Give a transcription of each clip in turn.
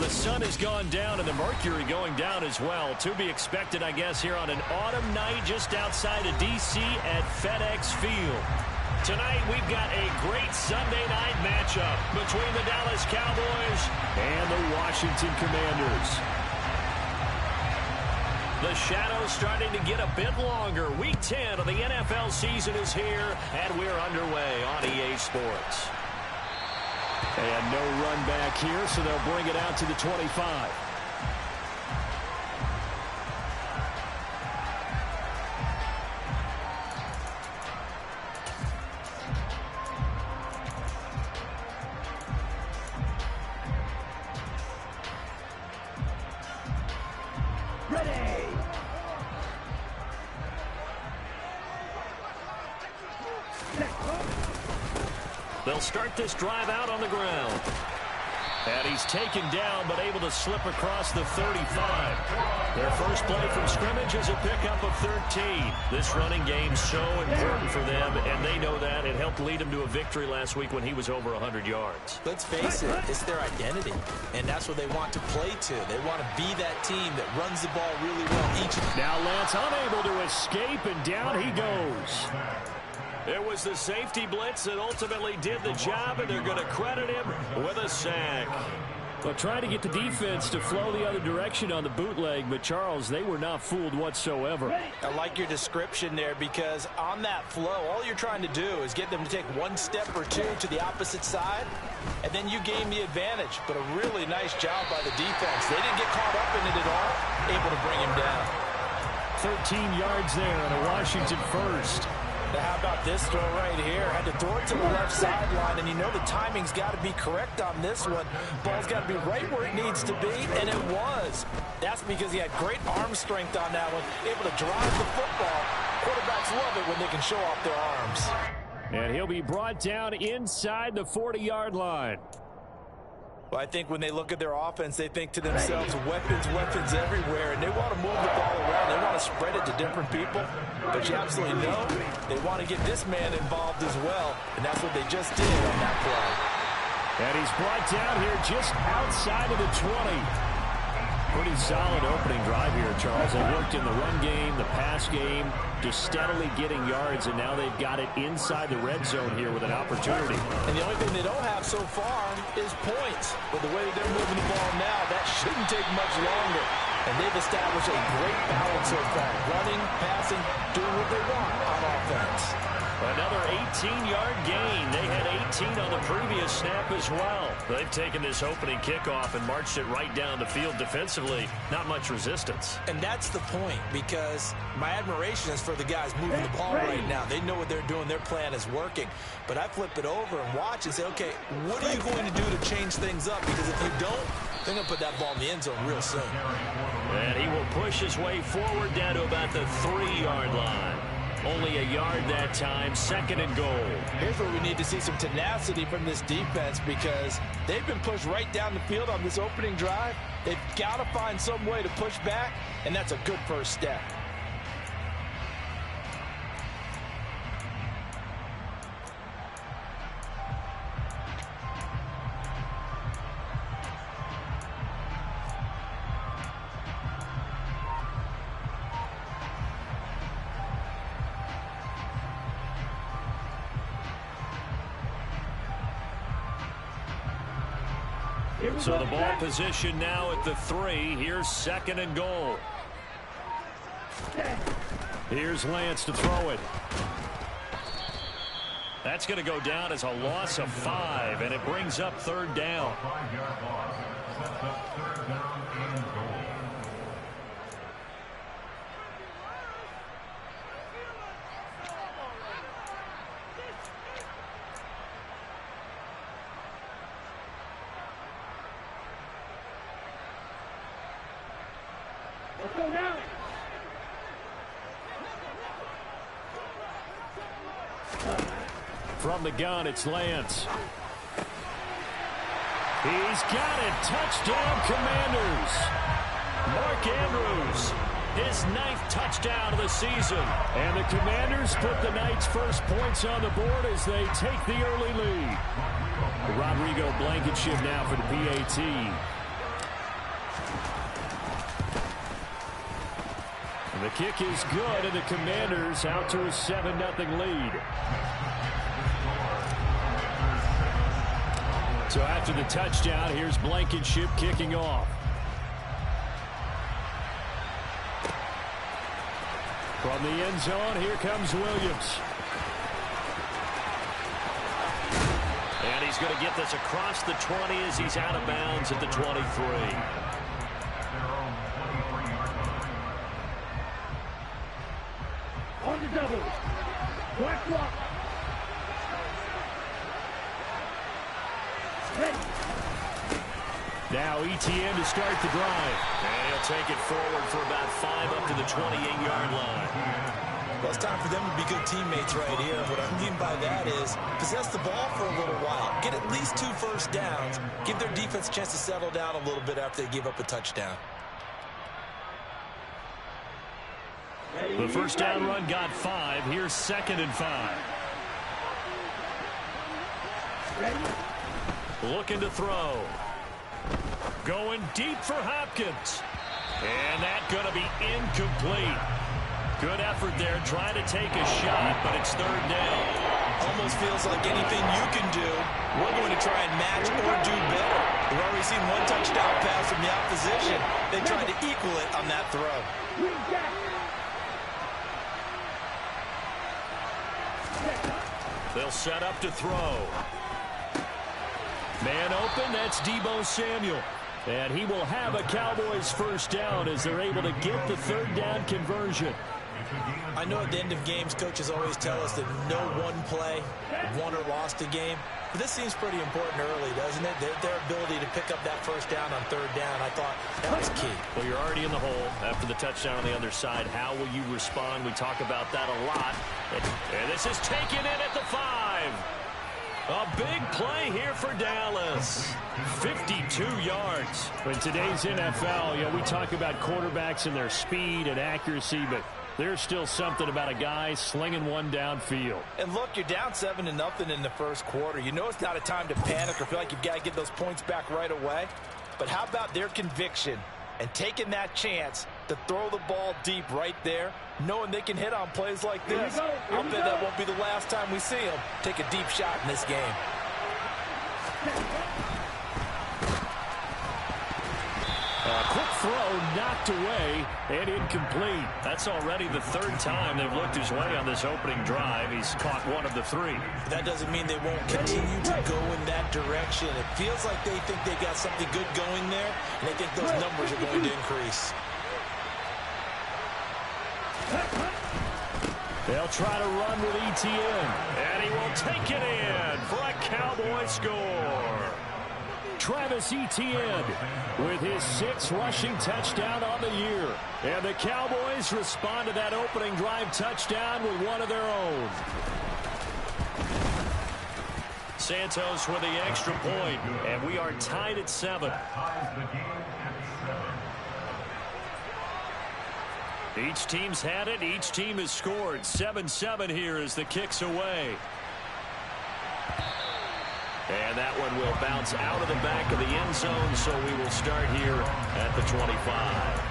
the sun has gone down and the mercury going down as well. To be expected, I guess, here on an autumn night just outside of D.C. at FedEx Field. Tonight, we've got a great Sunday night matchup between the Dallas Cowboys and the Washington Commanders. The shadow's starting to get a bit longer. Week 10 of the NFL season is here, and we're underway on EA Sports. And no run back here, so they'll bring it out to the 25. They'll start this drive out on the ground. And he's taken down, but able to slip across the 35. Their first play from scrimmage is a pickup of 13. This running game's so important for them, and they know that. It helped lead them to a victory last week when he was over 100 yards. Let's face it, it's their identity, and that's what they want to play to. They want to be that team that runs the ball really well each. Now Lance unable to escape, and down he goes. It was the safety blitz that ultimately did the job, and they're going to credit him with a sack. Well, trying to get the defense to flow the other direction on the bootleg, but Charles, they were not fooled whatsoever. I like your description there, because on that flow, all you're trying to do is get them to take one step or two to the opposite side, and then you gain the advantage. But a really nice job by the defense. They didn't get caught up in it at all, able to bring him down. 13 yards there on a Washington first. Now, how about this throw right here? Had to throw it to the left sideline, and you know the timing's got to be correct on this one. Ball's got to be right where it needs to be, and it was. That's because he had great arm strength on that one, able to drive the football. Quarterbacks love it when they can show off their arms. And he'll be brought down inside the 40-yard line. Well, I think when they look at their offense, they think to themselves, weapons, weapons everywhere, and they want to move the ball around. They want to spread it to different people, but you absolutely know they want to get this man involved as well, and that's what they just did on that play. And he's brought down here just outside of the 20. Pretty solid opening drive here, Charles. They worked in the run game, the pass game, just steadily getting yards, and now they've got it inside the red zone here with an opportunity. And the only thing they don't have so far is points. But the way that they're moving the ball now, that shouldn't take much longer. And they've established a great balance so far. Running, passing, doing what they want on offense. Another 18-yard gain. They had 18 on the previous snap as well. They've taken this opening kickoff and marched it right down the field defensively. Not much resistance. And that's the point, because my admiration is for the guys moving the ball right now. They know what they're doing. Their plan is working. But I flip it over and watch and say, okay, what are you going to do to change things up? Because if you don't, they're going to put that ball in the end zone real soon. And he will push his way forward down to about the 3-yard line. Only a yard that time, 2nd and goal. Here's where we need to see some tenacity from this defense, because they've been pushed right down the field on this opening drive. They've got to find some way to push back, and that's a good first step. So the ball position now at the 3. Here's 2nd and goal. Here's Lance to throw it. That's going to go down as a loss of 5, and it brings up 3rd down. Let's go now. From the gun, it's Lance. He's got it. Touchdown, Commanders. Mark Andrews, his 9th touchdown of the season. And the Commanders put the night's first points on the board as they take the early lead. Rodrigo Blankenship now for the PAT. The kick is good, and the Commanders out to a 7-0 lead. So after the touchdown, here's Blankenship kicking off. From the end zone, here comes Williams. And he's going to get this across the 20 as he's out of bounds at the 23. On the double. Black block. Now ETN to start the drive. And he'll take it forward for about 5 up to the 28-yard line. Well, it's time for them to be good teammates right here. What I mean by that is possess the ball for a little while. Get at least 2 first downs. Give their defense a chance to settle down a little bit after they give up a touchdown. The first down run got 5. Here's 2nd and 5. Looking to throw. Going deep for Hopkins. And that's going to be incomplete. Good effort there trying to take a shot, but it's 3rd down. Almost feels like anything you can do, we're going to try and match or do better. We've already seen 1 touchdown pass from the opposition. They tried to equal it on that throw. They'll set up to throw. Man open, that's Deebo Samuel. And he will have a Cowboys first down as they're able to get the 3rd down conversion. I know at the end of games, coaches always tell us that no one play won or lost a game. But this seems pretty important early, doesn't it? Their ability to pick up that first down on 3rd down, I thought that was key. Well, you're already in the hole after the touchdown on the other side. How will you respond? We talk about that a lot. And this is taken in at the 5. A big play here for Dallas. 52 yards. In today's NFL, we talk about quarterbacks and their speed and accuracy, but there's still something about a guy slinging one downfield. And look, you're down 7-0 in the first quarter. You know it's not a time to panic or feel like you've got to get those points back right away. But how about their conviction and taking that chance to throw the ball deep right there, knowing they can hit on plays like this? I'll bet that won't be the last time we see them take a deep shot in this game. Quick throw knocked away and incomplete. That's already the 3rd time they've looked his way on this opening drive. He's caught 1 of the 3. That doesn't mean they won't continue to go in that direction. It feels like they think they got something good going there, and they think those numbers are going to increase. They'll try to run with ETN, and he will take it in for a Cowboy score. Travis Etienne with his 6th rushing touchdown on the year. And the Cowboys respond to that opening drive touchdown with 1 of their own. Santos with the extra point, and we are tied at 7. Each team's had it. Each team has scored. 7-7 here as the kick's away. And that one will bounce out of the back of the end zone, so we will start here at the 25.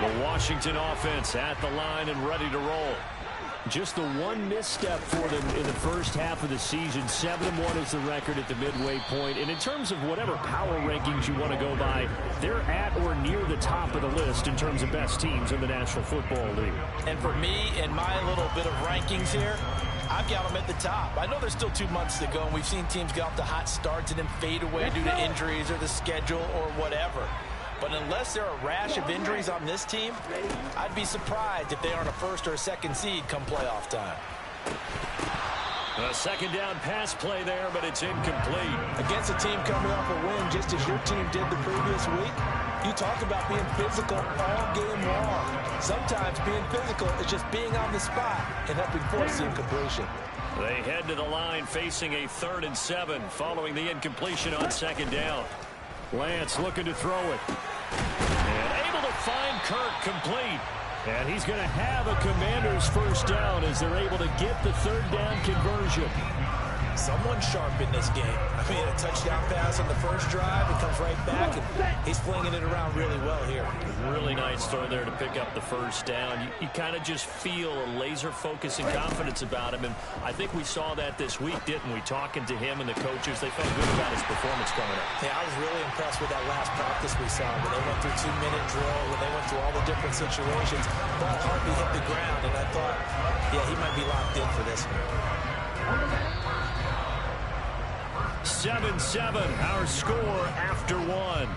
The Washington offense at the line and ready to roll. Just the 1 misstep for them in the first half of the season. 7-1 is the record at the midway point. And in terms of whatever power rankings you want to go by, they're at or near the top of the list in terms of best teams in the National Football League. And for me, in my little bit of rankings here, I've got them at the top. I know there's still 2 months to go, and we've seen teams get off to hot starts and then fade away due to injuries or the schedule or whatever. But unless there are a rash of injuries on this team, I'd be surprised if they aren't a 1st or a 2nd seed come playoff time. A 2nd down pass play there, but it's incomplete. Against a team coming off a win just as your team did the previous week, you talk about being physical all game long. Sometimes being physical is just being on the spot and helping force the incompletion. They head to the line facing a 3rd and 7 following the incompletion on 2nd down. Lance looking to throw it. And able to find Kirk complete. And he's going to have a Commander's first down as they're able to get the third down conversion. Someone sharp in this game. I mean, a touchdown pass on the first drive. It comes right back, and he's flinging it around really well here. Really nice throw there to pick up the first down. You kind of just feel a laser focus and confidence about him, and I think we saw that this week, didn't we? Talking to him and the coaches, they felt good about his performance coming up. Yeah, I was really impressed with that last practice we saw when they went through 2-minute drill, when they went through all the different situations. Ball hardly hit the ground, and I thought, yeah, he might be locked in for this one. 7-7, our score after one.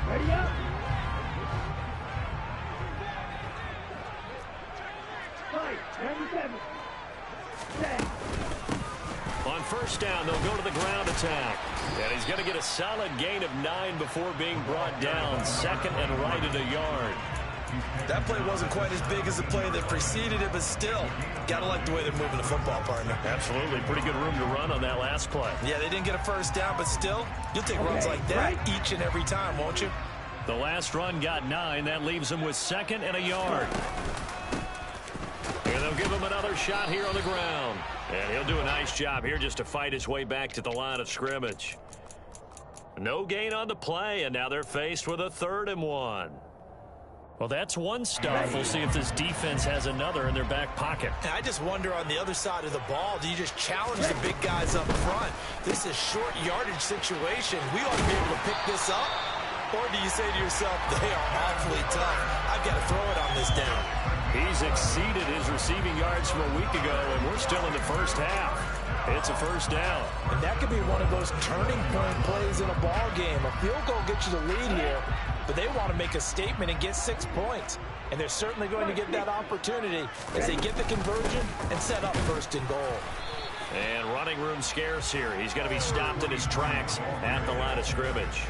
Ready up. Fight. 97. Set. On first down, they'll go to the ground attack. And he's going to get a solid gain of 9 before being brought down. Second and right at a yard. That play wasn't quite as big as the play that preceded it, but still, gotta like the way they're moving the football, partner. Absolutely. Pretty good room to run on that last play. Yeah, they didn't get a first down, but still, you'll take runs like that each and every time, won't you? The last run got 9. That leaves him with second and a yard. And they'll give him another shot here on the ground. And he'll do a nice job here just to fight his way back to the line of scrimmage. No gain on the play, and now they're faced with a 3rd and 1. Well, that's one stuff. We'll see if this defense has another in their back pocket. And I just wonder on the other side of the ball, do you just challenge the big guys up front? This is short yardage situation. We ought to be able to pick this up. Or do you say to yourself, they are awfully tough. I've got to throw it on this down. He's exceeded his receiving yards from a week ago, and we're still in the first half. It's a first down. And that could be one of those turning point plays in a ball game. A field goal gets you the lead here, but they want to make a statement and get 6 points. And they're certainly going to get that opportunity as they get the conversion and set up 1st and goal. And running room scarce here. He's going to be stopped in his tracks at the line of scrimmage.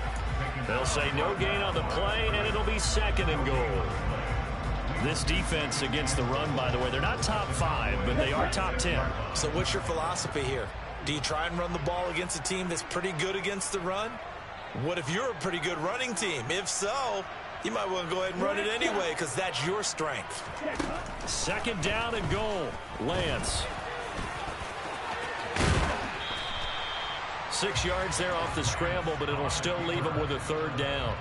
They'll say no gain on the play, and it'll be 2nd and goal. This defense against the run, by the way, they're not top 5, but they are top 10. So what's your philosophy here? Do you try and run the ball against a team that's pretty good against the run? What if you're a pretty good running team? If so, you might want to go ahead and run it anyway because that's your strength. 2nd down and goal. Lance. 6 yards there off the scramble, but it'll still leave him with a 3rd down.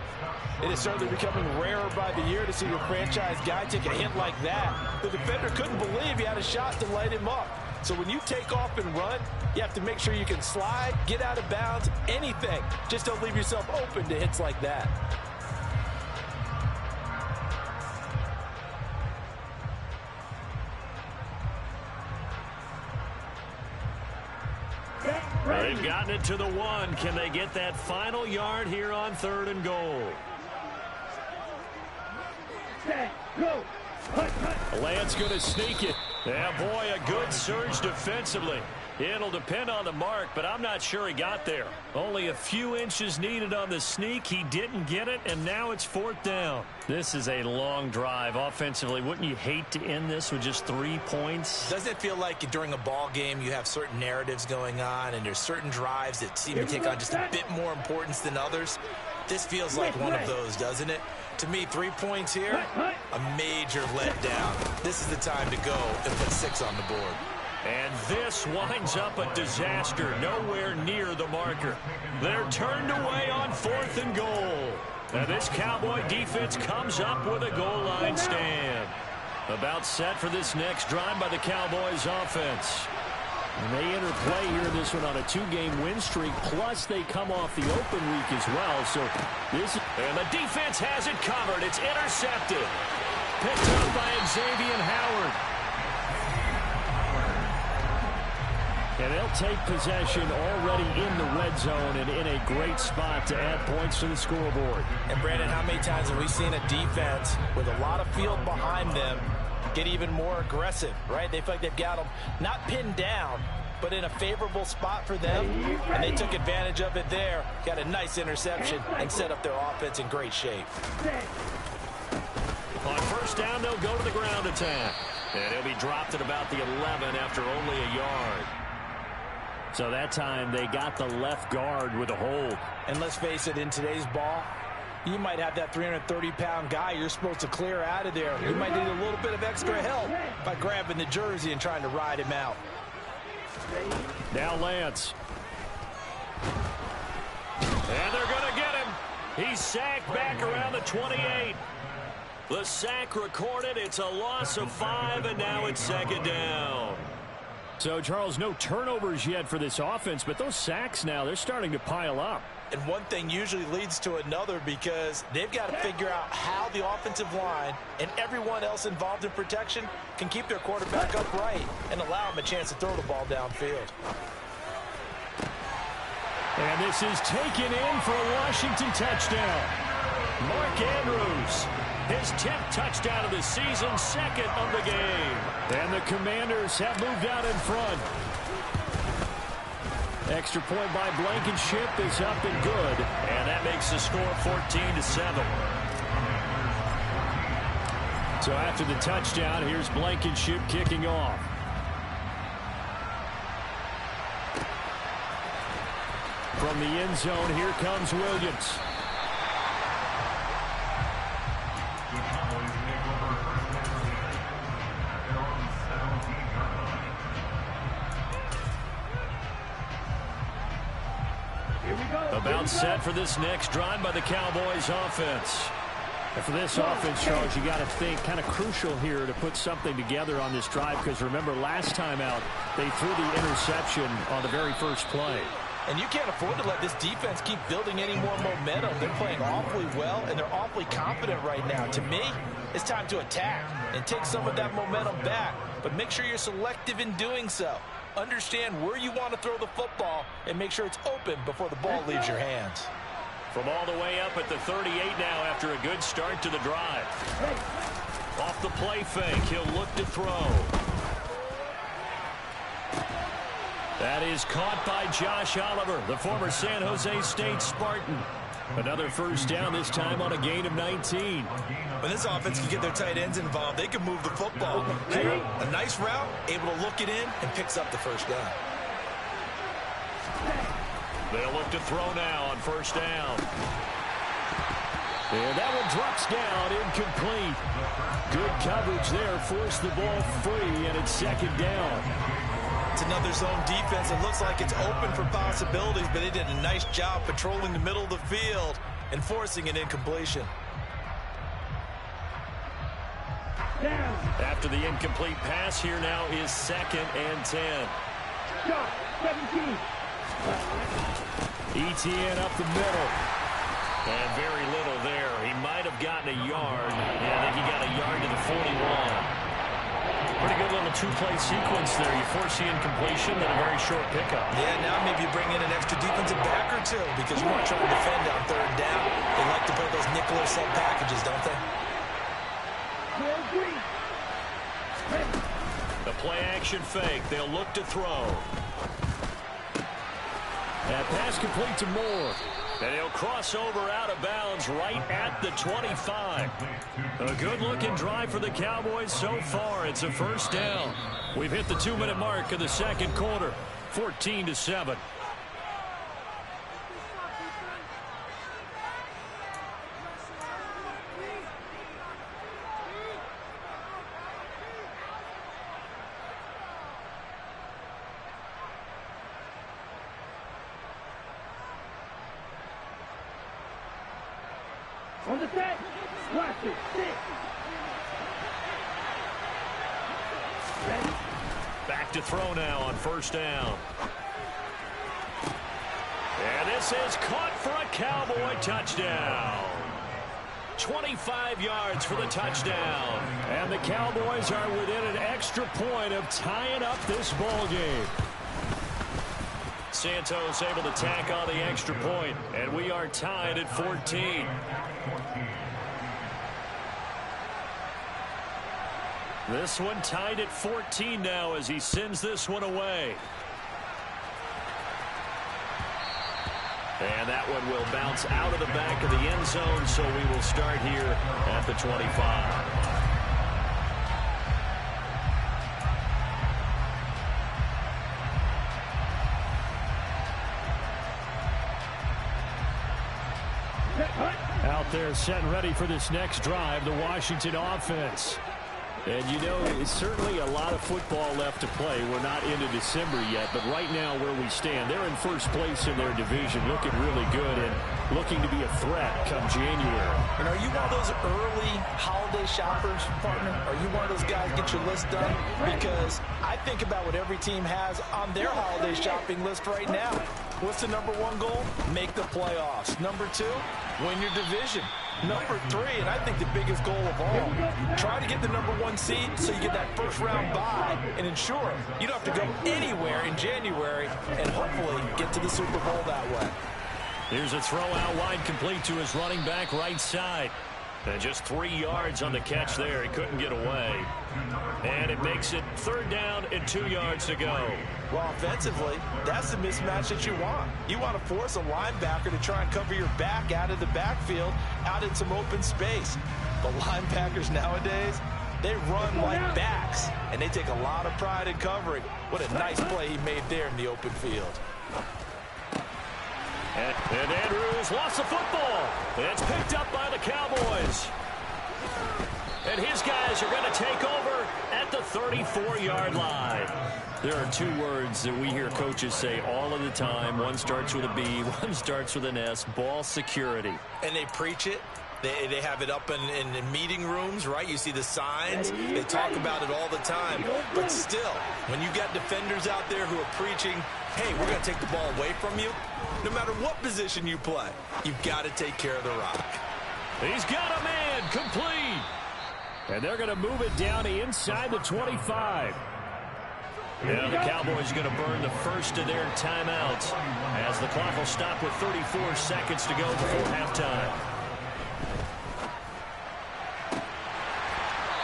It is certainly becoming rarer by the year to see your franchise guy take a hit like that. The defender couldn't believe he had a shot to light him up. So when you take off and run, you have to make sure you can slide, get out of bounds, anything. Just don't leave yourself open to hits like that. They've gotten it to the 1. Can they get that final yard here on 3rd and goal? Set. Go. Lance going to sneak it. Yeah, boy, a good surge defensively. It'll depend on the mark, but I'm not sure he got there. Only a few inches needed on the sneak. He didn't get it, and now it's 4th down. This is a long drive offensively. Wouldn't you hate to end this with just 3 points? Doesn't it feel like during a ball game you have certain narratives going on and there's certain drives that seem to take on just a bit more importance than others? This feels like one of those, doesn't it? To me, 3 points here, a major letdown. This is the time to go and put 6 on the board. And this winds up a disaster, nowhere near the marker. They're turned away on 4th and goal. And this Cowboy defense comes up with a goal line stand. About set for this next drive by the Cowboys offense. And they enter play here in this one on a 2-game win streak, plus they come off the open week as well. So this, and the defense has it covered. It's intercepted. Picked up by Xavier Howard. And they'll take possession already in the red zone and in a great spot to add points to the scoreboard. And Brandon, how many times have we seen a defense with a lot of field behind them get even more aggressive, right? They feel like they've got them not pinned down, but in a favorable spot for them, and they took advantage of it there, got a nice interception, and set up their offense in great shape. On first down, they'll go to the ground attack. And he'll be dropped at about the 11 after only a yard. So that time they got the left guard with a hold. And let's face it, in today's ball, you might have that 330-pound guy you're supposed to clear out of there. You might need a little bit of extra help by grabbing the jersey and trying to ride him out. Now Lance. And they're going to get him. He's sacked back around the 28. The sack recorded. It's a loss of 5, and now it's second down. So, Charles, no turnovers yet for this offense, but those sacks now, they're starting to pile up. And one thing usually leads to another because they've got to figure out how the offensive line and everyone else involved in protection can keep their quarterback upright and allow him a chance to throw the ball downfield. And this is taken in for a Washington touchdown. Mark Andrews, his 10th touchdown of the season, second of the game. And the Commanders have moved out in front. Extra point by Blankenship is up and good. And that makes the score 14-7. So after the touchdown, here's Blankenship kicking off. From the end zone, here comes Williams. About set for this next drive by the Cowboys offense. And for this offense, Charles, you got to think kind of crucial here to put something together on this drive, because remember last time out they threw the interception on the very first play. And you can't afford to let this defense keep building any more momentum. They're playing awfully well, and they're awfully confident right now. To me, it's time to attack and take some of that momentum back, but make sure you're selective in doing so. Understand where you want to throw the football and make sure it's open before the ball leaves your hands. From all the way up at the 38 now after a good start to the drive. Off the play fake, he'll look to throw. That is caught by Josh Oliver, the former San Jose State Spartan. Another first down, this time on a gain of 19. When this offense can get their tight ends involved, they can move the football. Here, a nice route, able to look it in, and picks up the first down. They'll look to throw now on first down. And that one drops down, incomplete. Good coverage there, forced the ball free, and it's second down. It's another zone defense. It looks like it's open for possibilities, but they did a nice job patrolling the middle of the field and forcing an incompletion. After the incomplete pass, here now is second and 10. Shot, 17. ETN up the middle. And very little there. He might have gotten a yard. Yeah, I think he got a yard to the 41. Pretty good little two-play sequence there. You force the incompletion, then a very short pickup. Yeah, now maybe you bring in an extra defensive back or two because you want to try to defend on third down. They like to play those nickel or sub packages, don't they? The play-action fake. They'll look to throw. That pass complete to Moore. And he'll cross over out of bounds right at the 25. A good-looking drive for the Cowboys so far. It's a first down. We've hit the 2-minute mark of the second quarter. 14-7. On the set, watch it, 6. Ready? Back to throw now on first down. And this is caught for a Cowboy touchdown. 25 yards for the touchdown. And the Cowboys are within an extra point of tying up this ball game. Santos able to tack on the extra point, and we are tied at 14. This one tied at 14 now as he sends this one away. And that one will bounce out of the back of the end zone, so we will start here at the 25. Out there set and ready for this next drive, the Washington offense. And, you know, it's certainly a lot of football left to play. We're not into December yet, but right now where we stand, they're in first place in their division, looking really good and looking to be a threat come January. And are you one of those early holiday shoppers, partner? Are you one of those guys get your list done? Because I think about what every team has on their holiday shopping list right now. What's the number one goal? Make the playoffs. Number two, win your division. Number three, and I think the biggest goal of all, try to get the number one seed so you get that first round bye and ensure you don't have to go anywhere in January and hopefully get to the Super Bowl that way. Here's a throw out wide, complete to his running back right side. And just 3 yards on the catch there. He couldn't get away. And it makes it 3rd down and 2 yards to go. Well, offensively, that's the mismatch that you want. You want to force a linebacker to try and cover your back out of the backfield, out in some open space. But linebackers nowadays, they run like backs, and they take a lot of pride in covering. What a nice play he made there in the open field. And Andrews lost the football. It's picked up by the Cowboys. And his guys are going to take over at the 34-yard line. There are 2 words that we hear coaches say all of the time. One starts with a B, one starts with an S, ball security. And they preach it. They have it up in meeting rooms, right? You see the signs. They talk about it all the time. But still, when you got defenders out there who are preaching, hey, we're going to take the ball away from you, no matter what position you play, you've got to take care of the rock. He's got a man complete. And they're going to move it down to inside the 25. Now the Cowboys are going to burn the first of their timeouts as the clock will stop with 34 seconds to go before halftime.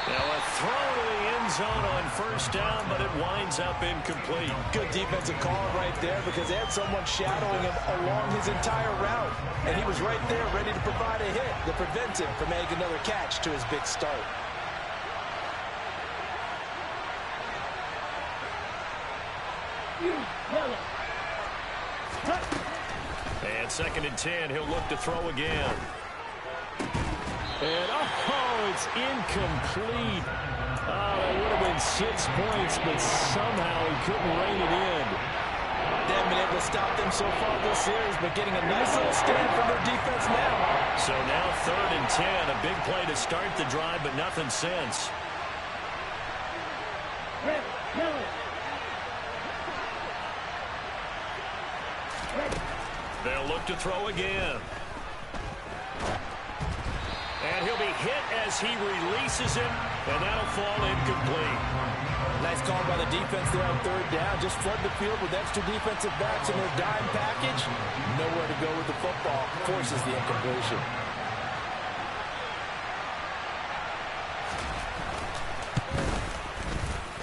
Now a throw to the end zone on first down, but it winds up incomplete. Good defensive call right there because they had someone shadowing him along his entire route. And he was right there ready to provide a hit that prevents him from making another catch to his big start. And 2nd and 10, he'll look to throw again. And, oh, it's incomplete. Oh, that would have been 6 points, but somehow he couldn't rein it in. They haven't been able to stop them so far this series, but getting a nice little stand from their defense now. So now 3rd and 10, a big play to start the drive, but nothing since. They'll look to throw again. And he'll be hit as he releases him, and that'll fall incomplete. Nice call by the defense there on 3rd down. Just flood the field with extra defensive backs in their dime package. Nowhere to go with the football. Forces the incompletion.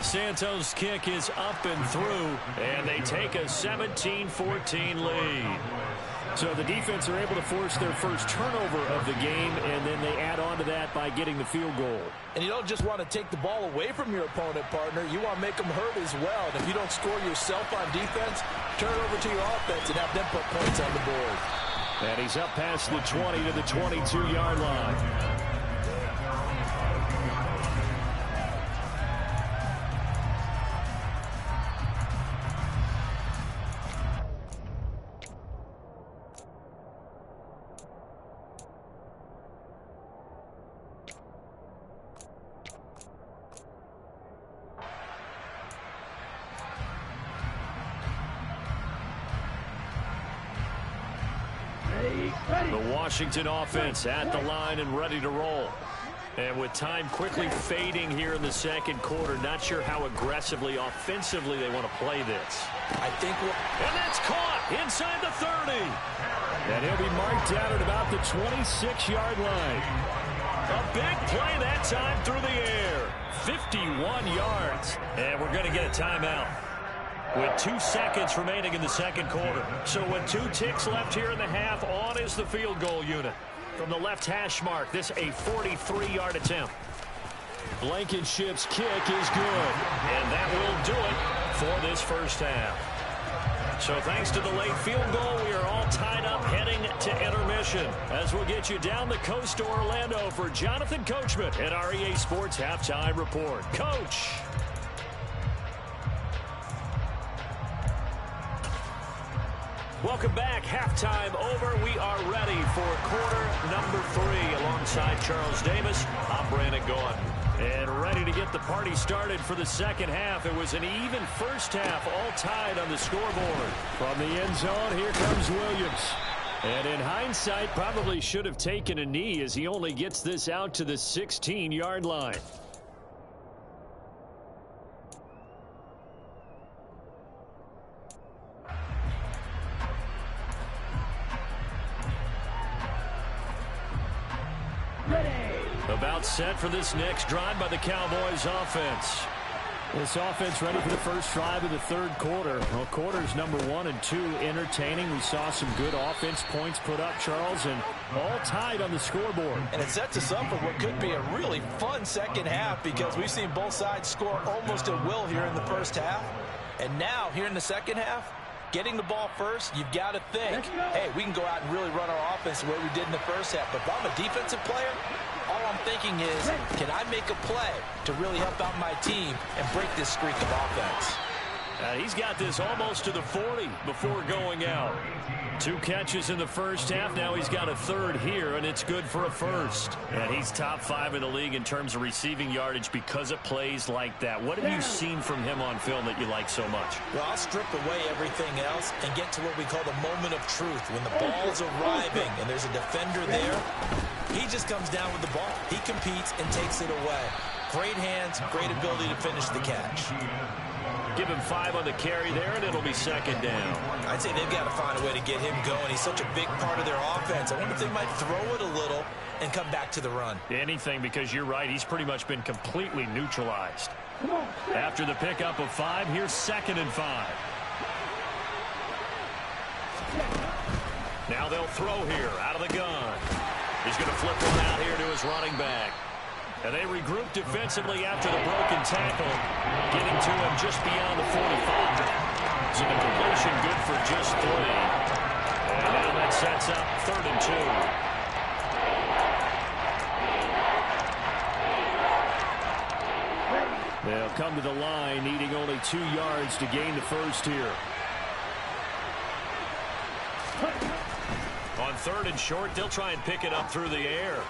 Santos' kick is up and through, and they take a 17-14 lead. So the defense are able to force their first turnover of the game, and then they add on to that by getting the field goal. And you don't just want to take the ball away from your opponent, partner. You want to make them hurt as well. And if you don't score yourself on defense, turn it over to your offense and have them put points on the board. And he's up past the 20 to the 22-yard line. The Washington offense at the line and ready to roll. And with time quickly fading here in the 2nd quarter, not sure how aggressively, offensively they want to play this. And that's caught inside the 30. And he'll be marked down at about the 26-yard line. A big play that time through the air. 51 yards. And we're going to get a timeout with 2 seconds remaining in the 2nd quarter. So with 2 ticks left here in the half, on is the field goal unit. From the left hash mark, this a 43-yard attempt. Blankenship's kick is good. And that will do it for this first half. So thanks to the late field goal, we are all tied up heading to intermission. As we'll get you down the coast to Orlando for Jonathan Coachman at our EA Sports Halftime Report. Coach. Welcome back. Halftime over. We are ready for quarter number 3. Alongside Charles Davis, I'm Brandon Gaudin. And ready to get the party started for the second half. It was an even first half, all tied on the scoreboard. From the end zone, here comes Williams. And in hindsight, probably should have taken a knee as he only gets this out to the 16-yard line. About set for this next drive by the Cowboys offense. This offense ready for the first drive of the third quarter. Well, quarters number 1 and 2 entertaining. We saw some good offense points put up, Charles, and all tied on the scoreboard. And it sets us up for what could be a really fun second half because we've seen both sides score almost at will here in the first half. And now, here in the second half, getting the ball first, you've got to think, hey, we can go out and really run our offense the way we did in the first half. But if I'm a defensive player, all I'm thinking is, can I make a play to really help out my team and break this streak of offense? He's got this almost to the 40 before going out. 2 catches in the first half. Now he's got a third here, and it's good for a first. And he's top 5 in the league in terms of receiving yardage because of plays like that. What have you seen from him on film that you like so much? Well, I'll strip away everything else and get to what we call the moment of truth. When the ball's arriving and there's a defender there, he just comes down with the ball. He competes and takes it away. Great hands, great ability to finish the catch. Give him 5 on the carry there, and it'll be second down. I'd say they've got to find a way to get him going. He's such a big part of their offense. I wonder if they might throw it a little and come back to the run. Anything, because you're right. He's pretty much been completely neutralized. After the pickup of 5, here's 2nd and 5. Now they'll throw here out of the gun. He's going to flip one out here to his running back. And they regroup defensively after the broken tackle, getting to him just beyond the 45. So the completion good for just 3. And now that sets up 3rd and 2. They'll come to the line, needing only 2 yards to gain the first here. On 3rd and short, they'll try and pick it up through the air.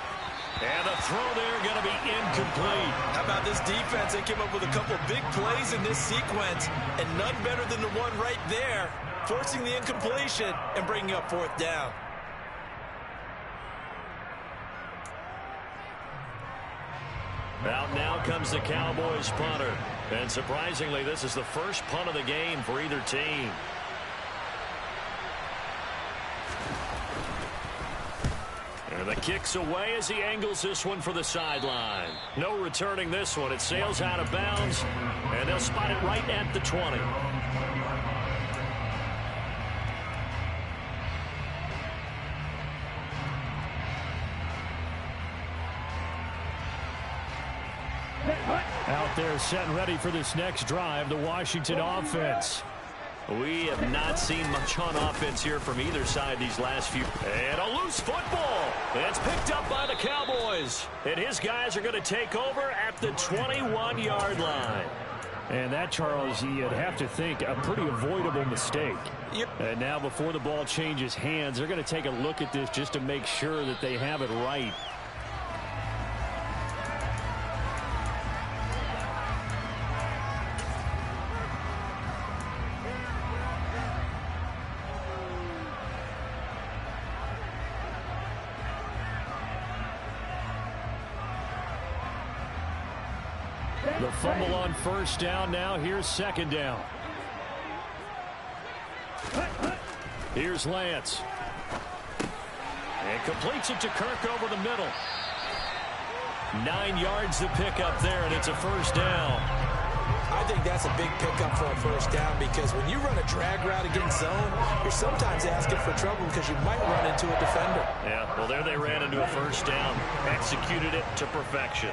And the throw there going to be incomplete. How about this defense? They came up with a couple big plays in this sequence, and none better than the one right there, forcing the incompletion and bringing up 4th down. Out now comes the Cowboys punter. And surprisingly, this is the first punt of the game for either team. And the kick's away as he angles this one for the sideline. No returning this one. It sails out of bounds, and they'll spot it right at the 20. Out there set and ready for this next drive, the Washington offense. We have not seen much on offense here from either side these last few. And a loose football. It's picked up by the Cowboys. And his guys are going to take over at the 21-yard line. And that, Charles, you'd have to think a pretty avoidable mistake. Yep. And now before the ball changes hands, they're going to take a look at this just to make sure that they have it right. The fumble on 1st down. Now here's 2nd down. Here's Lance. And completes it to Kirk over the middle. 9 yards to pick up there, and it's a 1st down. I think that's a big pickup for a 1st down because when you run a drag route against zone, you're sometimes asking for trouble because you might run into a defender. Yeah, well, there they ran into a 1st down. Executed it to perfection.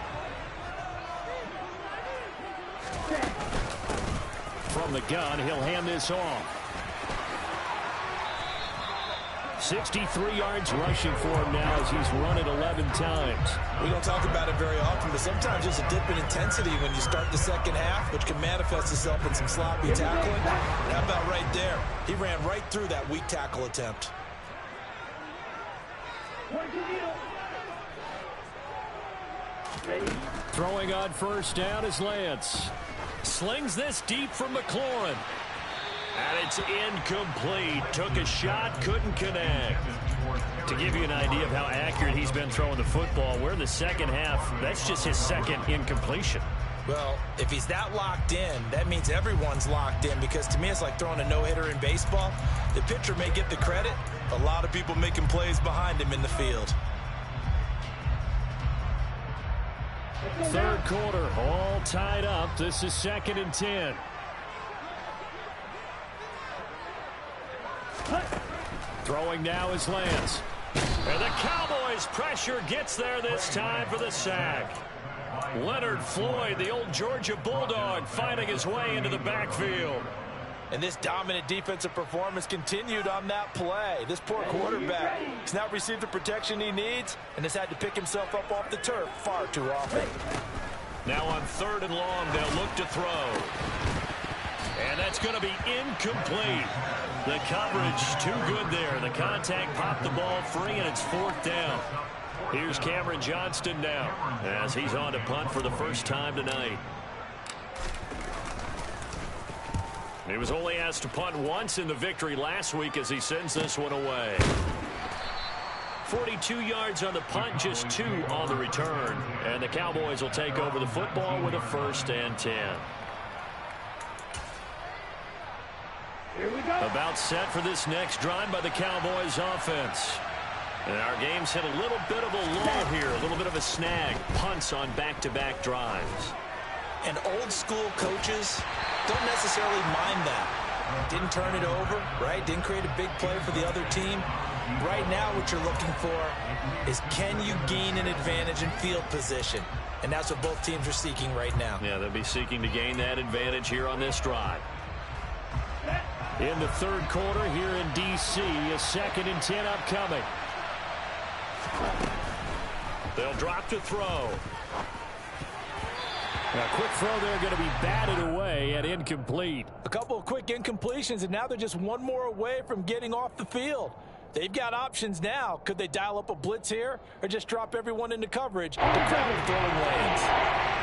From the gun, he'll hand this off. 63 yards rushing for him now as he's run it 11 times. We don't talk about it very often, but sometimes there's a dip in intensity when you start the second half, which can manifest itself in some sloppy tackling. And how about right there? He ran right through that weak tackle attempt. Throwing on first down is Lance. Slings this deep from McLaurin. And it's incomplete. Took a shot, couldn't connect. To give you an idea of how accurate he's been throwing the football, we're in the second half. That's just his second incompletion. Well, if he's that locked in, that means everyone's locked in, because to me it's like throwing a no-hitter in baseball. The pitcher may get the credit. A lot of people making plays behind him in the field. Third quarter, all tied up. This is 2nd and 10. Throwing now is Lance. And the Cowboys pressure gets there this time for the sack. Leonard Floyd, the old Georgia Bulldog, finding his way into the backfield. And this dominant defensive performance continued on that play. This poor quarterback has now received the protection he needs and has had to pick himself up off the turf far too often. Now on 3rd and long, they'll look to throw. And that's going to be incomplete. The coverage too good there. The contact popped the ball free, and it's 4th down. Here's Cameron Johnston now as he's on to punt for the first time tonight. He was only asked to punt once in the victory last week as he sends this one away. 42 yards on the punt, just 2 on the return. And the Cowboys will take over the football with a 1st and 10. Here we go. About set for this next drive by the Cowboys offense. And our game's hit a little bit of a lull here, a little bit of a snag. Punts on back-to-back drives. And old school coaches don't necessarily mind that. Didn't turn it over, right? Didn't create a big play for the other team. Right now what you're looking for is, can you gain an advantage in field position? And that's what both teams are seeking right now. Yeah, they'll be seeking to gain that advantage here on this drive. In the 3rd quarter here in D.C., a 2nd and 10 upcoming. They'll drop to throw. A quick throw there going to be batted away and incomplete. A couple of quick incompletions, and now they're just one more away from getting off the field. They've got options now. Could they dial up a blitz here or just drop everyone into coverage to crowd the throwing lanes?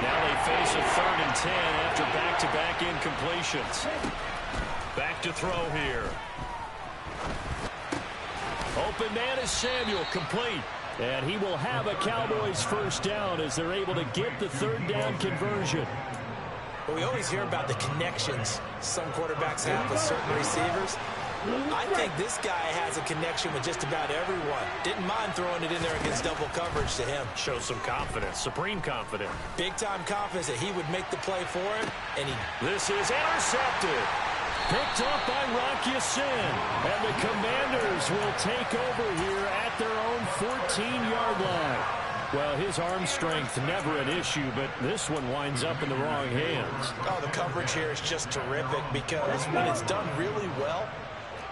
Now they face a 3rd and 10 after back-to-back incompletions. Back to throw here. Open man is Samuel, complete. And he will have a Cowboys 1st down as they're able to get the 3rd down conversion. Well, we always hear about the connections some quarterbacks have with certain receivers. I think this guy has a connection with just about everyone. Didn't mind throwing it in there against double coverage to him. Shows some confidence, supreme confidence. Big-time confidence that he would make the play for him, and he... This is intercepted. Picked up by Rocky Sin. And the Commanders will take over here at their own 14-yard line. Well, his arm strength never an issue, but this one winds up in the wrong hands. Oh, the coverage here is just terrific, because when it's done really well,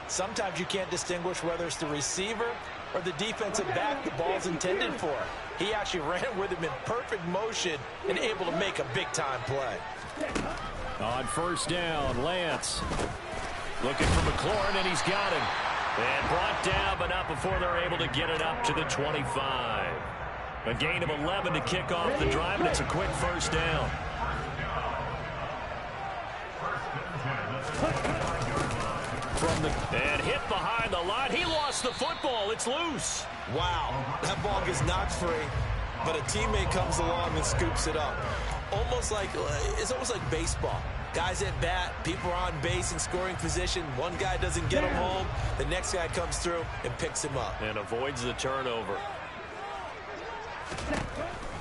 sometimes you can't distinguish whether it's the receiver or the defensive back the ball's intended for. He actually ran with him in perfect motion and able to make a big-time play. On 1st down, Lance looking for McLaurin, and he's got him. And brought down, but not before they're able to get it up to the 25. A gain of 11 to kick off the drive, and it's a quick 1st down. And hit behind the line. He lost the football. It's loose. Wow, that ball gets knocked free, but a teammate comes along and scoops it up. It's almost like baseball. Guys at bat, people are on base in scoring position. One guy doesn't get him home. The next guy comes through and picks him up. And avoids the turnover.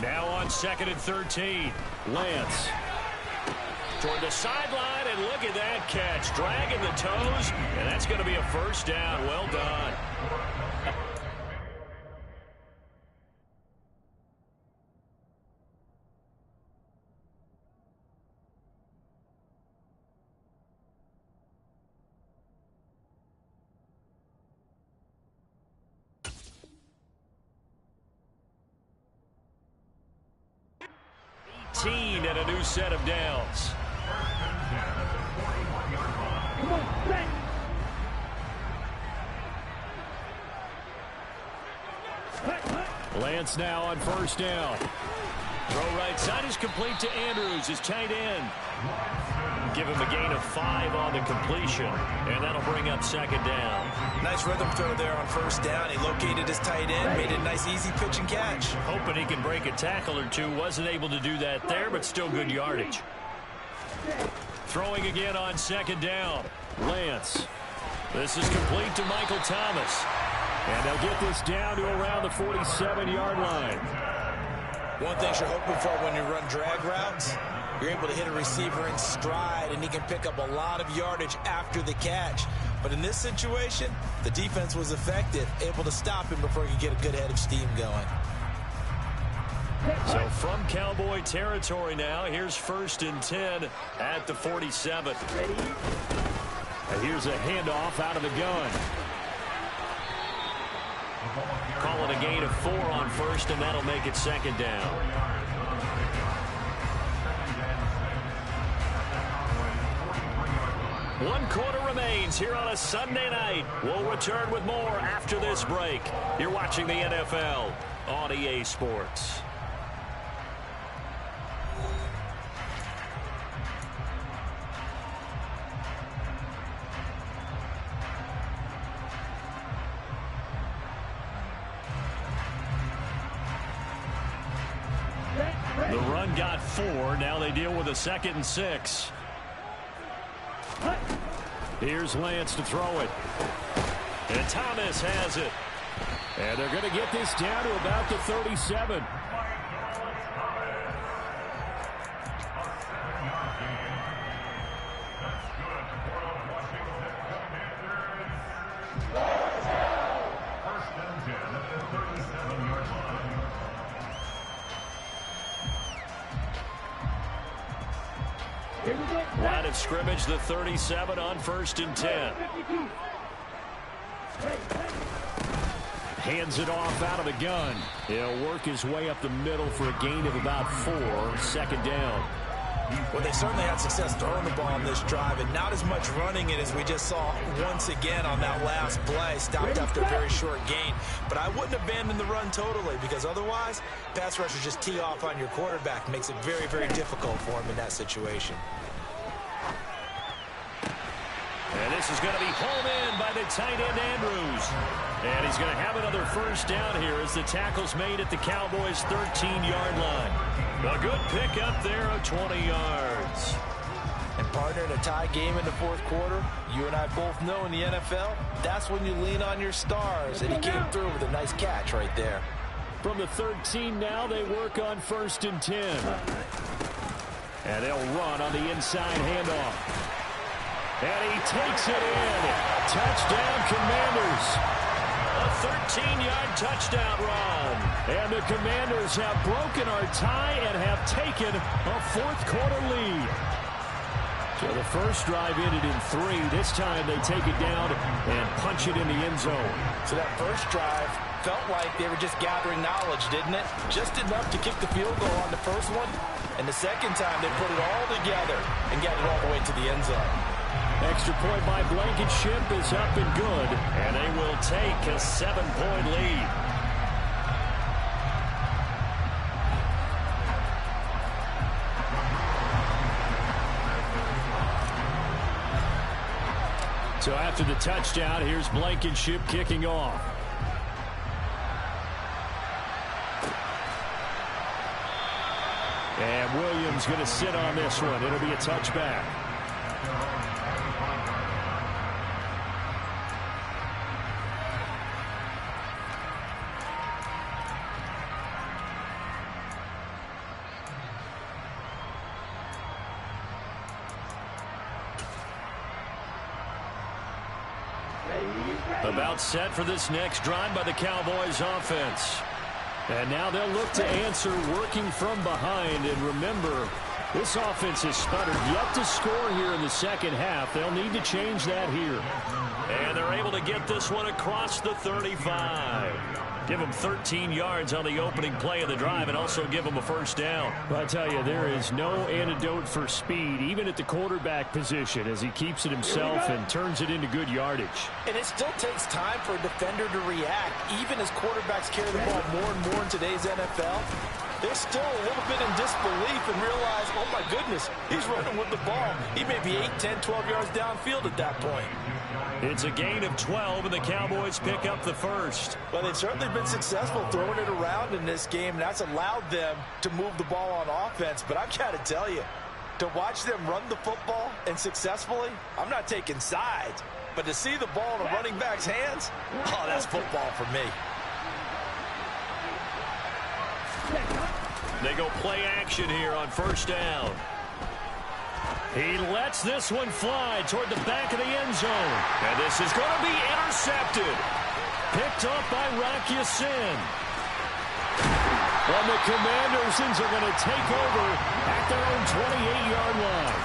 Now on 2nd and 13. Lance. Toward the sideline, and look at that catch. Dragging the toes, and that's going to be a 1st down. Well done. 13 and a new set of downs. Come on, bang. Lance now on first down. Throw right side is complete to Andrews, his tight end. Give him a gain of 5 on the completion, and that'll bring up second down. Nice rhythm throw there on first down. He located his tight end, made it a nice easy pitch and catch. Hoping he can break a tackle or two. Wasn't able to do that there, but still good yardage. Throwing again on second down. Lance. This is complete to Michael Thomas. And they'll get this down to around the 47-yard line. One thing you're hoping for when you run drag routes, you're able to hit a receiver in stride, and he can pick up a lot of yardage after the catch. But in this situation, the defense was effective, able to stop him before he could get a good head of steam going. So from Cowboy territory now, here's 1st and 10 at the 47. And here's a handoff out of the gun. Calling a gain of 4 on first, and that'll make it second down. One quarter remains here on a Sunday night. We'll return with more after this break. You're watching the NFL on EA Sports. The run got 4. Now they deal with a 2nd and 6. Here's Lance to throw it. And Thomas has it. And they're going to get this down to about the 37. Line of scrimmage, the 37 on 1st and 10. Hands it off out of the gun. He'll work his way up the middle for a gain of about 4. Second down. Well, they certainly had success throwing the ball on this drive, and not as much running it as we just saw once again on that last play. Stopped after a very short gain. But I wouldn't abandon the run totally, because otherwise, pass rushers just tee off on your quarterback. Makes it very, very difficult for him in that situation. And this is going to be pulled in by the tight end, Andrews. And he's going to have another first down here as the tackle's made at the Cowboys' 13-yard line. A good pick up there of 20 yards. And partner, in a tie game in the fourth quarter, you and I both know in the NFL, that's when you lean on your stars. And he came through with a nice catch right there. From the 13 now, they work on 1st and 10. And they'll run on the inside handoff. And he takes it in. Touchdown, Commanders. A 13-yard touchdown run. And the Commanders have broken our tie and have taken a fourth-quarter lead. So the first drive ended in 3. This time they take it down and punch it in the end zone. So that first drive felt like they were just gathering knowledge, didn't it? Just enough to kick the field goal on the first one. And the second time they put it all together and got it all the way to the end zone. Extra point by Blankenship is up and good, and they will take a 7-point lead. So after the touchdown, here's Blankenship kicking off. And Williams going to sit on this one. It'll be a touchback. About set for this next drive by the Cowboys offense. And now they'll look to answer working from behind. And remember, this offense has sputtered yet to score here in the second half. They'll need to change that here. And they're able to get this one across the 35. Give him 13 yards on the opening play of the drive and also give him a first down. Well, I tell you, there is no antidote for speed, even at the quarterback position, as he keeps it himself and turns it into good yardage. And it still takes time for a defender to react. Even as quarterbacks carry the ball more and more in today's NFL, they're still a little bit in disbelief and realize, oh my goodness, he's running with the ball. He may be 8, 10, 12 yards downfield at that point. It's a gain of 12, and the Cowboys pick up the first. Well, they've certainly been successful throwing it around in this game, and that's allowed them to move the ball on offense. But I've got to tell you, to watch them run the football and successfully, I'm not taking sides, but to see the ball in a running back's hands, oh, that's football for me. They go play action here on first down. He lets this one fly toward the back of the end zone. And this is going to be intercepted. Picked up by Rocky Sin. And the Commanders are going to take over at their own 28-yard line.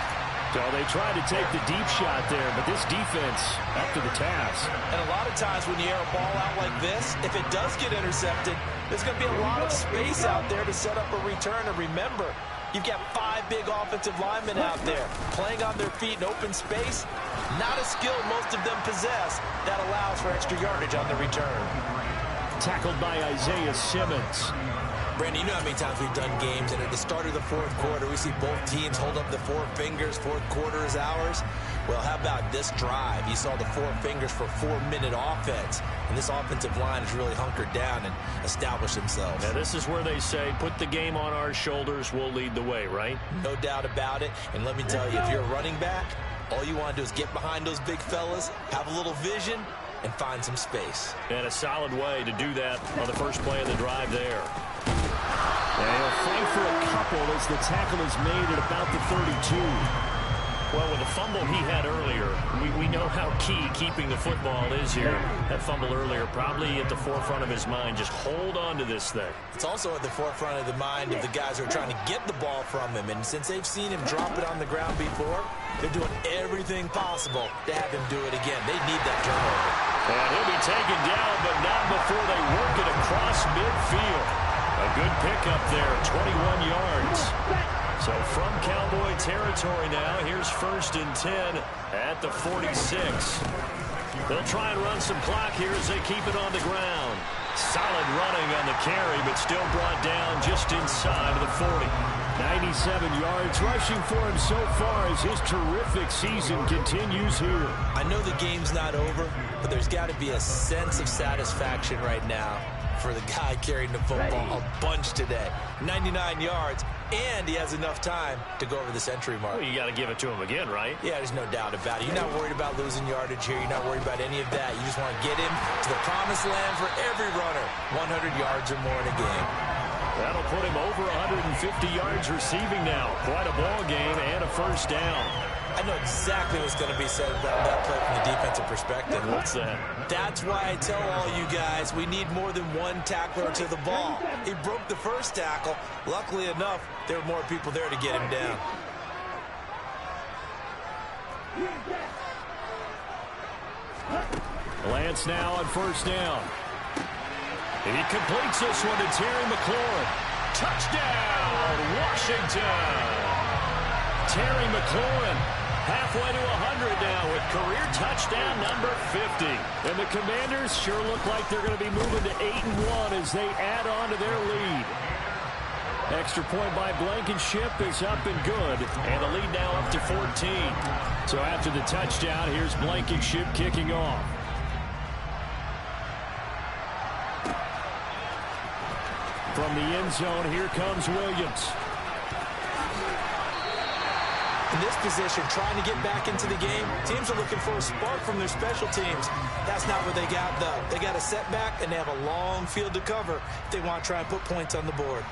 So they tried to take the deep shot there, but this defense up to the task. And a lot of times when you air a ball out like this, if it does get intercepted, there's going to be a lot of space out there to set up a return. And remember, you've got 5 big offensive linemen out there playing on their feet in open space. Not a skill most of them possess that allows for extra yardage on the return. Tackled by Isaiah Simmons. Brandon, you know how many times we've done games, and at the start of the fourth quarter, we see both teams hold up the 4 fingers, fourth quarter is ours. Well, how about this drive? You saw the 4 fingers for 4-minute offense, and this offensive line has really hunkered down and established themselves. Now, this is where they say, put the game on our shoulders, we'll lead the way, right? No doubt about it, and let me tell you, if you're a running back, all you want to do is get behind those big fellas, have a little vision, and find some space. And a solid way to do that on the first play of the drive there. And he'll fight for a couple as the tackle is made at about the 32. Well, with the fumble he had earlier, we know how key keeping the football is here. That fumble earlier probably at the forefront of his mind. Just hold on to this thing. It's also at the forefront of the mind of the guys who are trying to get the ball from him. And since they've seen him drop it on the ground before, they're doing everything possible to have him do it again. They need that turnover. And he'll be taken down, but not before they work it across midfield. A good pickup there, 21 yards. So from Cowboy territory now, here's 1st and 10 at the 46. They'll try and run some clock here as they keep it on the ground. Solid running on the carry, but still brought down just inside of the 40. 97 yards rushing for him so far as his terrific season continues here. I know the game's not over, but there's got to be a sense of satisfaction right now for the guy carrying the football a bunch today. 99 yards, and he has enough time to go over the century mark. Well, you got to give it to him again, right? Yeah, there's no doubt about it. You're not worried about losing yardage here. You're not worried about any of that. You just want to get him to the promised land for every runner. 100 yards or more in a game. That'll put him over 150 yards receiving now. Quite a ball game and a first down. I know exactly what's going to be said about that play from the defensive perspective. What's that? That's why I tell all you guys we need more than one tackler to the ball. He broke the first tackle. Luckily enough, there were more people there to get him down. Lance now on first down. He completes this one to Terry McLaurin. Touchdown, Washington! Terry McLaurin halfway to 100 now with career touchdown number 50. And the Commanders sure look like they're going to be moving to 8-1 as they add on to their lead. Extra point by Blankenship is up and good. And the lead now up to 14. So after the touchdown, here's Blankenship kicking off. From the end zone, here comes Williams. In this position, trying to get back into the game, teams are looking for a spark from their special teams. That's not what they got, though. They got a setback, and they have a long field to cover if they want to try and put points on the board.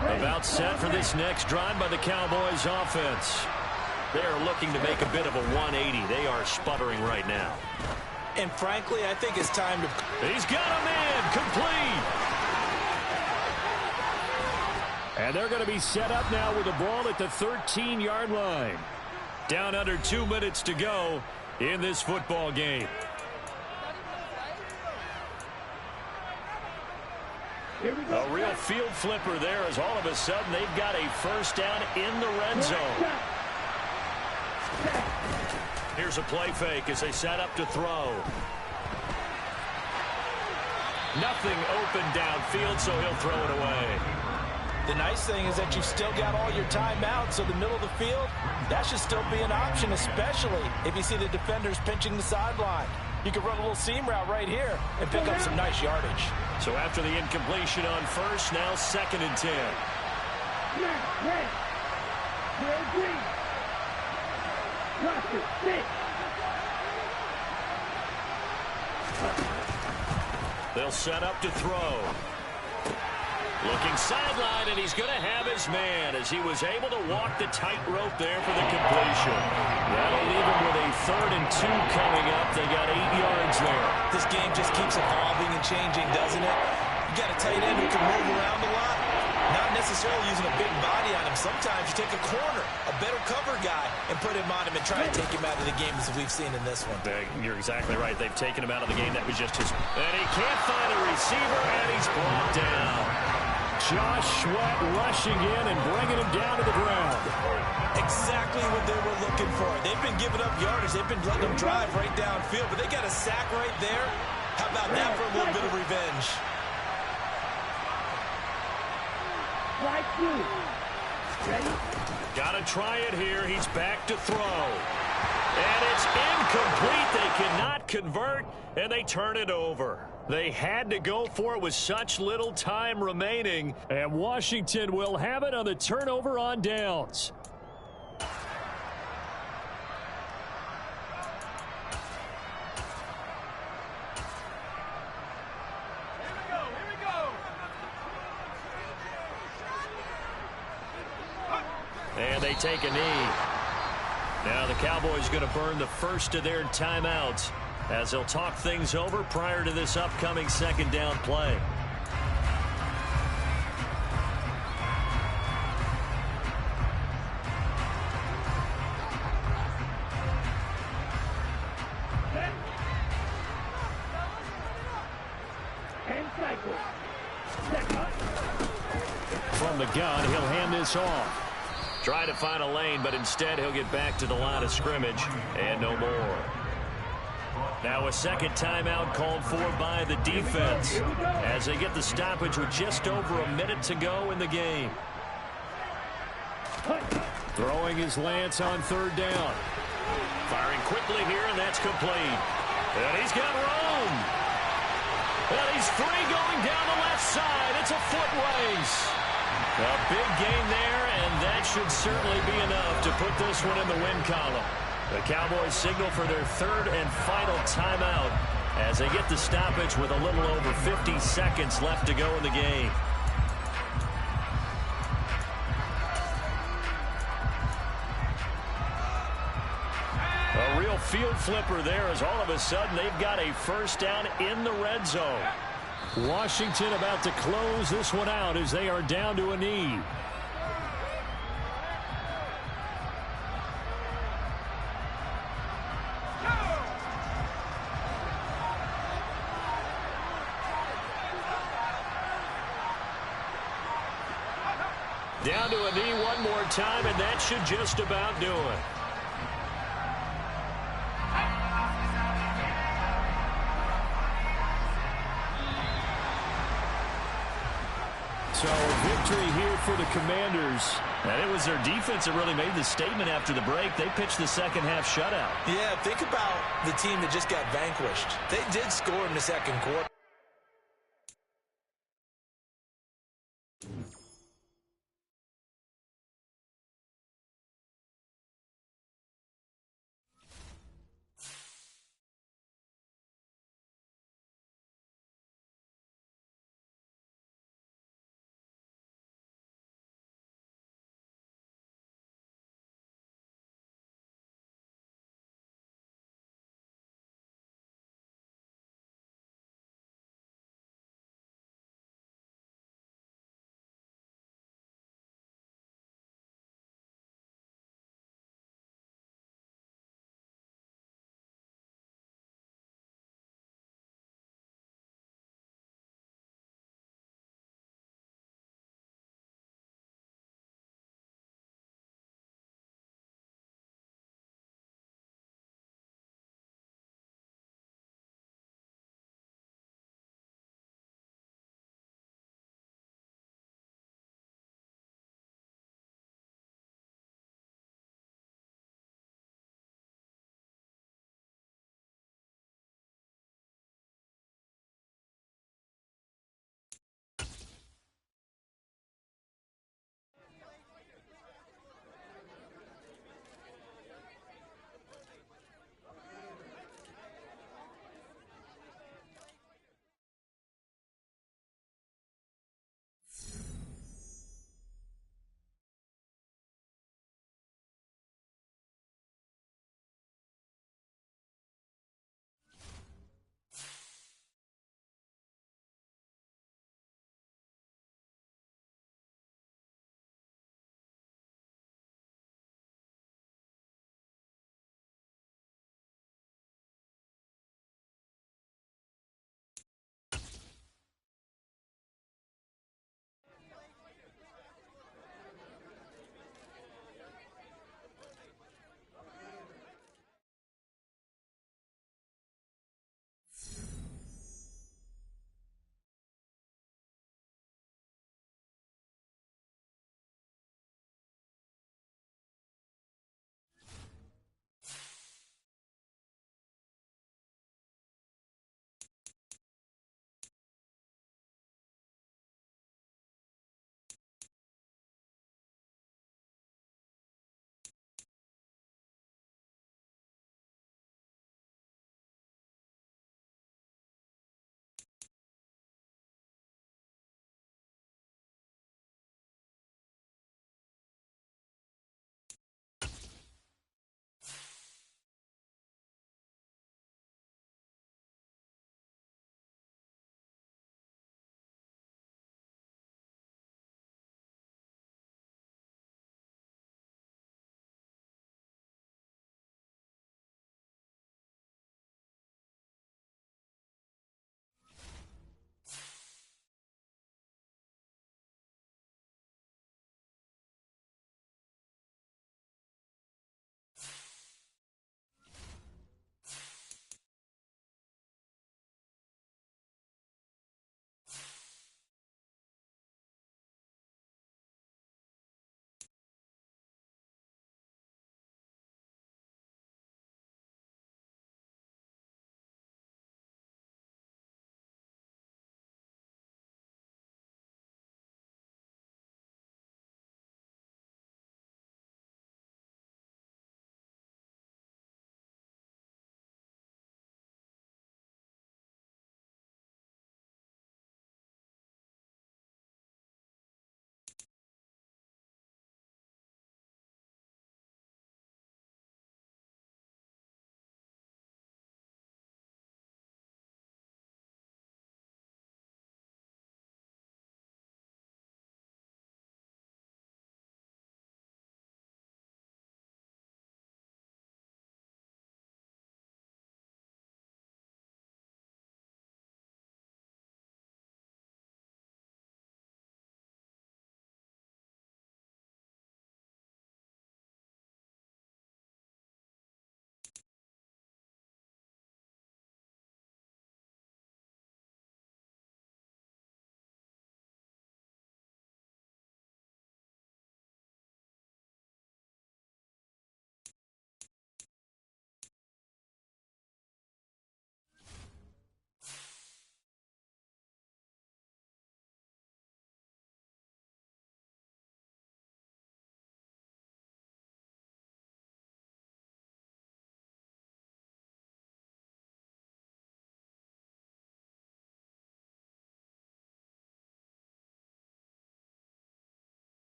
About set for this next drive by the Cowboys offense. They are looking to make a bit of a 180. They are sputtering right now. And frankly, I think it's time to... He's got a man complete. And they're going to be set up now with the ball at the 13-yard line. Down under 2 minutes to go. in this football game. A real field flipper there as all of a sudden they've got a first down in the red zone. Here's a play fake as they set up to throw. Nothing open downfield, so he'll throw it away. The nice thing is that you've still got all your timeouts, so the middle of the field, that should still be an option, especially if you see the defenders pinching the sideline. You can run a little seam route right here and pick up some nice yardage. So after the incompletion on first, now 2nd and 10. They'll set up to throw. Looking sideline, and he's going to have his man as he was able to walk the tightrope there for the completion. That'll leave him with a 3rd and 2 coming up. They got 8 yards there. This game just keeps evolving and changing, doesn't it? You got a tight end who can move around a lot. Not necessarily using a big body on him. Sometimes you take a corner, a better cover guy, and put him on him and try to take him out of the game as we've seen in this one. You're exactly right. They've taken him out of the game. That was just his. And he can't find a receiver, and he's brought down. Josh Sweat rushing in and bringing him down to the ground. Exactly what they were looking for. They've been giving up yardage. They've been letting them drive right downfield, but they got a sack right there. How about that for a little bit of revenge? Gotta try it here. He's back to throw. And it's incomplete. They cannot convert, and they turn it over. They had to go for it with such little time remaining. And Washington will have it on the turnover on downs. And they take a knee. Now the Cowboys going to burn the first of their timeouts as they'll talk things over prior to this upcoming 2nd down play. From the gun, he'll hand this off. Try to find a lane, but instead he'll get back to the line of scrimmage and no more. Now a 2nd timeout called for by the defense as they get the stoppage with just over a minute to go in the game. Throwing his Lance on 3rd down. Firing quickly here, and that's complete. And he's got room. And he's free going down the left side. It's a foot race. A big gain there, and that should certainly be enough to put this one in the win column. The Cowboys signal for their 3rd and final timeout as they get the stoppage with a little over 50 seconds left to go in the game. A real field flipper there as all of a sudden they've got a first down in the red zone. Washington about to close this one out as they are down to a knee. Down to a knee one more time, and that should just about do it. So victory here for the Commanders. And it was their defense that really made the statement after the break. They pitched the 2nd half shutout. Yeah, think about the team that just got vanquished. They did score in the 2nd quarter.